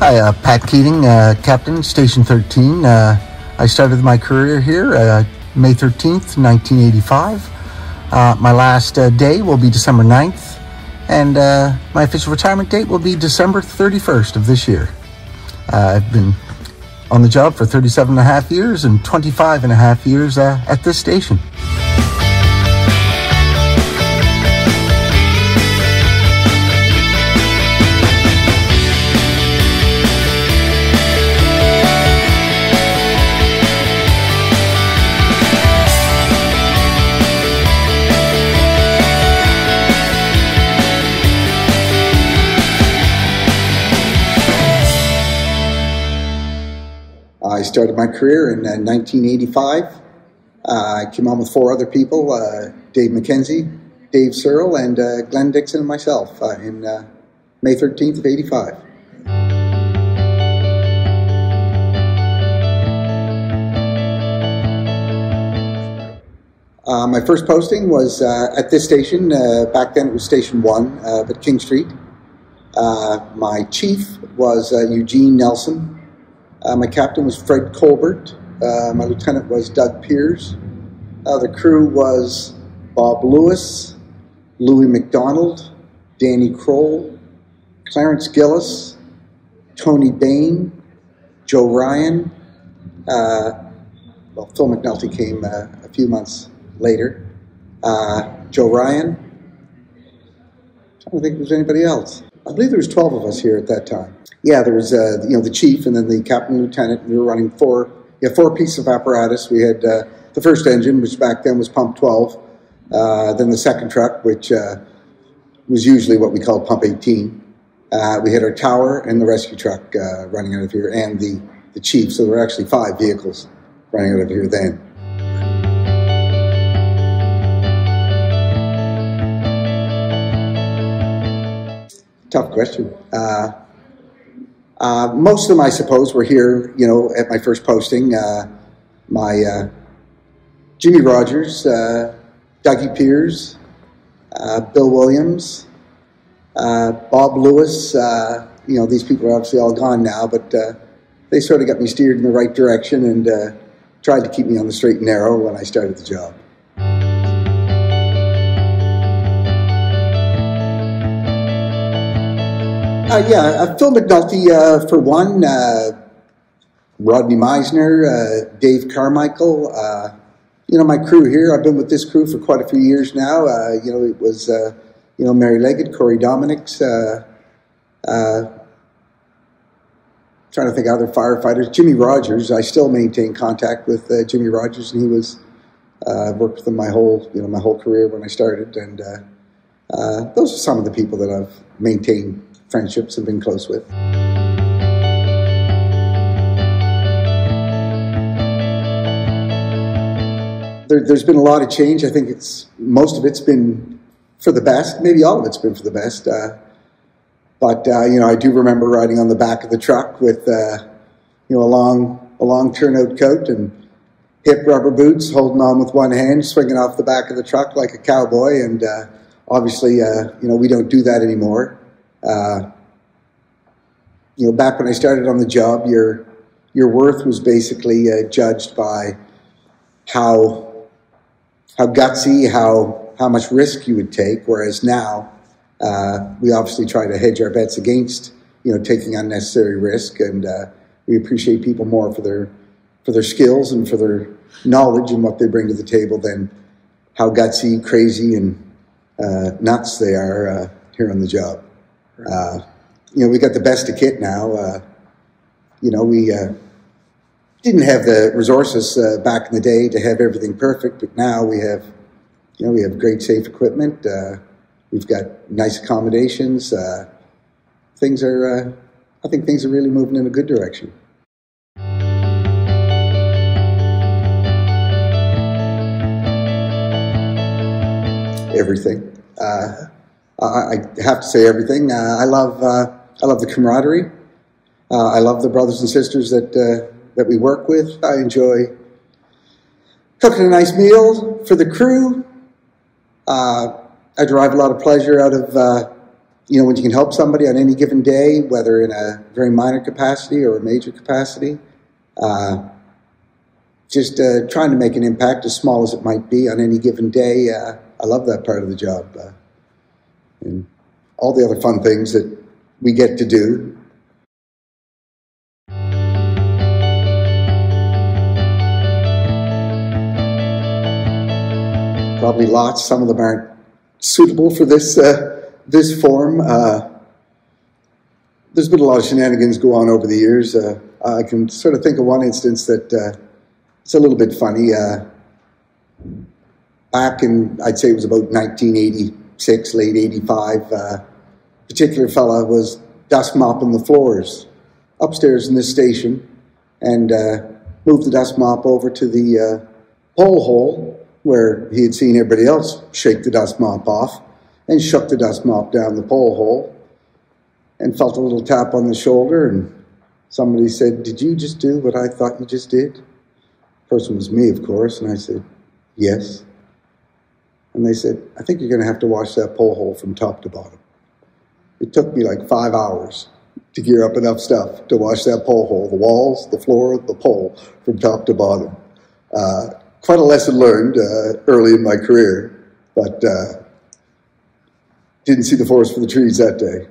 Hi, Pat Keating, Captain, Station 13. I started my career here May 13th, 1985. My last day will be December 9th, and my official retirement date will be December 31st of this year. I've been on the job for 37 and a half years and 25 and a half years at this station. I started my career in 1985. I came on with 4 other people, Dave McKenzie, Dave Searle, and Glenn Dixon and myself in May 13th of 85. My first posting was at this station. Back then it was Station 1, at King Street. My chief was Eugene Nelson. My captain was Fred Colbert. My lieutenant was Doug Piers. The crew was Bob Lewis, Louis McDonald, Danny Kroll, Clarence Gillis, Tony Bain, Joe Ryan. Phil McNulty came a few months later. Joe Ryan. I don't think there was anybody else. I believe there was 12 of us here at that time. Yeah, there was the chief and then the captain and lieutenant. We were running 4 pieces of apparatus. We had the first engine, which back then was pump 12. Then the second truck, which was usually what we called pump 18. We had our tower and the rescue truck running out of here, and the chief. So there were actually 5 vehicles running out of here then. Tough question. Most of them, I suppose, were here, at my first posting. My Jimmy Rogers, Dougie Piers, Bill Williams, Bob Lewis. These people are obviously all gone now, but they sort of got me steered in the right direction and tried to keep me on the straight and narrow when I started the job. Phil McNulty, for one, Rodney Meisner, Dave Carmichael, my crew here. I've been with this crew for quite a few years now. It was, Mary Leggett, Corey Dominics, trying to think of other firefighters. Jimmy Rogers, I still maintain contact with Jimmy Rogers, and he was, worked with him my whole career when I started, and those are some of the people that I've maintained friendships and been close with. There's been a lot of change. I think most of it's been for the best. Maybe all of it's been for the best. But I do remember riding on the back of the truck with a long turnout coat and hip rubber boots, holding on with one hand, swinging off the back of the truck like a cowboy. And obviously, we don't do that anymore. Back when I started on the job, your worth was basically judged by how gutsy, how much risk you would take. Whereas now, we obviously try to hedge our bets against taking unnecessary risk, and we appreciate people more for their skills and for their knowledge and what they bring to the table than how gutsy, crazy, and nuts they are here on the job. We got the best of kit now. We didn't have the resources back in the day to have everything perfect, but now we have great safe equipment. We've got nice accommodations. I think things are really moving in a good direction. Everything. I have to say everything. I love the camaraderie. I love the brothers and sisters that we work with. I enjoy cooking a nice meal for the crew. I derive a lot of pleasure out of when you can help somebody on any given day, whether in a very minor capacity or a major capacity, just trying to make an impact, as small as it might be, on any given day. I love that part of the job. And all the other fun things that we get to do. Probably lots. Some of them aren't suitable for this this form. There's been a lot of shenanigans go on over the years. I can sort of think of one instance that it's a little bit funny. Back in, I'd say it was about 1986, late 85, a particular fella was dust mopping the floors upstairs in this station and moved the dust mop over to the pole hole where he had seen everybody else shake the dust mop off, and shook the dust mop down the pole hole and felt a little tap on the shoulder, and somebody said, "Did you just do what I thought you just did?" The person was me, of course, and I said, "Yes." And they said, "I think you're going to have to wash that pole hole from top to bottom." It took me like 5 hours to gear up enough stuff to wash that pole hole, the walls, the floor, the pole, from top to bottom. Quite a lesson learned early in my career, but didn't see the forest for the trees that day.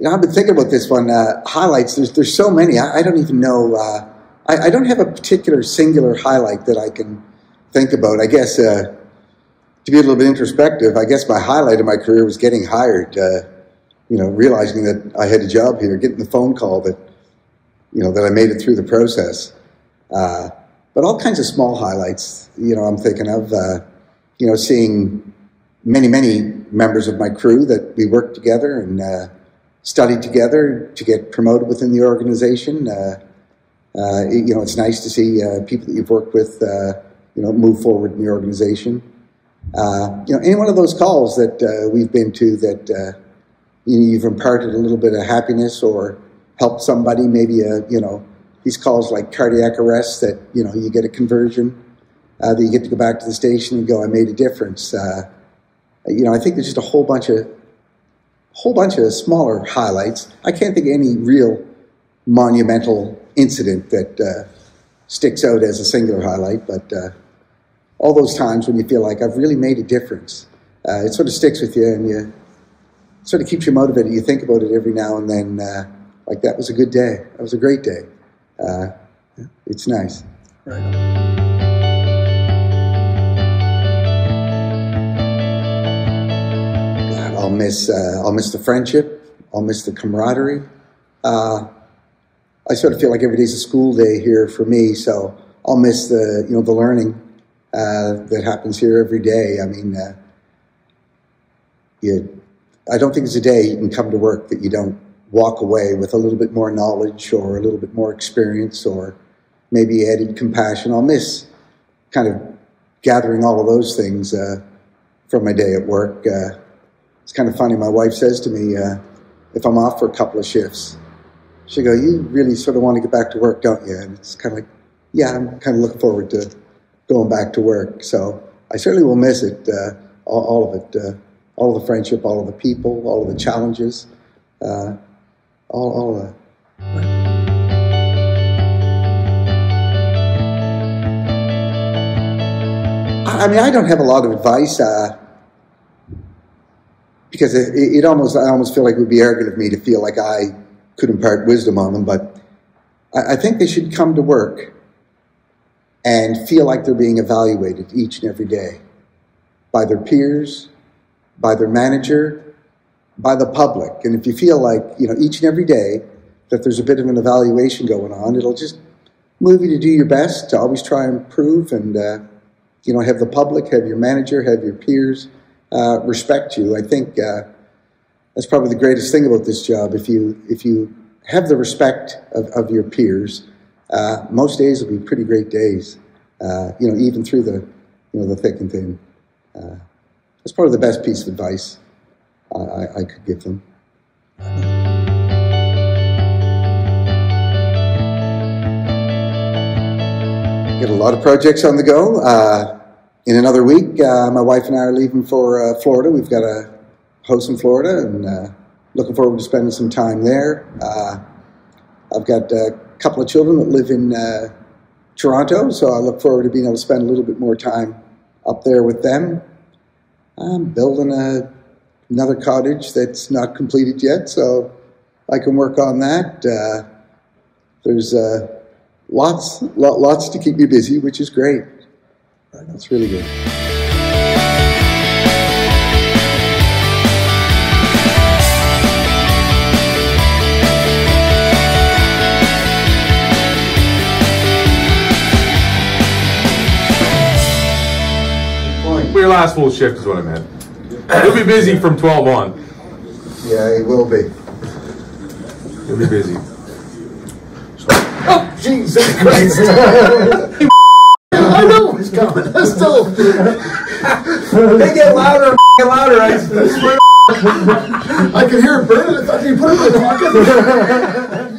I've been thinking about this one. Highlights, there's so many. I don't even know. I don't have a particular singular highlight that I can think about. I guess, to be a little bit introspective, I guess my highlight of my career was getting hired, realizing that I had a job here, getting the phone call that, that I made it through the process. But all kinds of small highlights, I'm thinking of, seeing many members of my crew that we worked together and studied together to get promoted within the organization. It's nice to see people that you've worked with, move forward in the organization. Any one of those calls that we've been to that, you've imparted a little bit of happiness or helped somebody, maybe, these calls like cardiac arrest that, you get a conversion, that you get to go back to the station and go, I made a difference. I think there's just a whole bunch of smaller highlights. I can't think of any real monumental incident that sticks out as a singular highlight, but all those times when you feel like I've really made a difference, it sort of sticks with you and you sort of keeps you motivated. You think about it every now and then, like that was a good day. That was a great day. It's nice. Right. I'll miss the friendship. I'll miss the camaraderie. I sort of feel like every day's a school day here for me, so I'll miss the the learning that happens here every day. I mean, I don't think there's a day you can come to work that you don't walk away with a little bit more knowledge or a little bit more experience or maybe added compassion. I'll miss kind of gathering all of those things from my day at work. It's kind of funny. My wife says to me, if I'm off for a couple of shifts, she'll go, "You really sort of want to get back to work, don't you?" And it's kind of like, yeah, I'm kind of looking forward to going back to work. So I certainly will miss it, all of it, all of the friendship, all of the people, all of the challenges, all of that. I mean, I don't have a lot of advice, because I almost feel like it would be arrogant of me to feel like I could impart wisdom on them, but I think they should come to work and feel like they're being evaluated each and every day by their peers, by their manager, by the public. And if you feel like, each and every day that there's a bit of an evaluation going on, it'll just move you to do your best, to always try and improve and, have the public, have your manager, have your peers respect you. I think that's probably the greatest thing about this job. If you have the respect of your peers, most days will be pretty great days, even through the thick and thin. That's probably the best piece of advice I could give them. Got a lot of projects on the go. In another week, my wife and I are leaving for Florida. We've got a house in Florida, and looking forward to spending some time there. I've got a couple of children that live in Toronto, so I look forward to being able to spend a little bit more time up there with them. I'm building another cottage that's not completed yet, so I can work on that. There's lots to keep me busy, which is great. That's really good. Your last full shift is what I meant. You'll be busy from 12 on. Yeah, it will be. You'll be busy. Oh, Jesus Christ! I know it's coming. Still, They get louder and louder. I swear. I can hear it burning. I thought you put it in my pocket.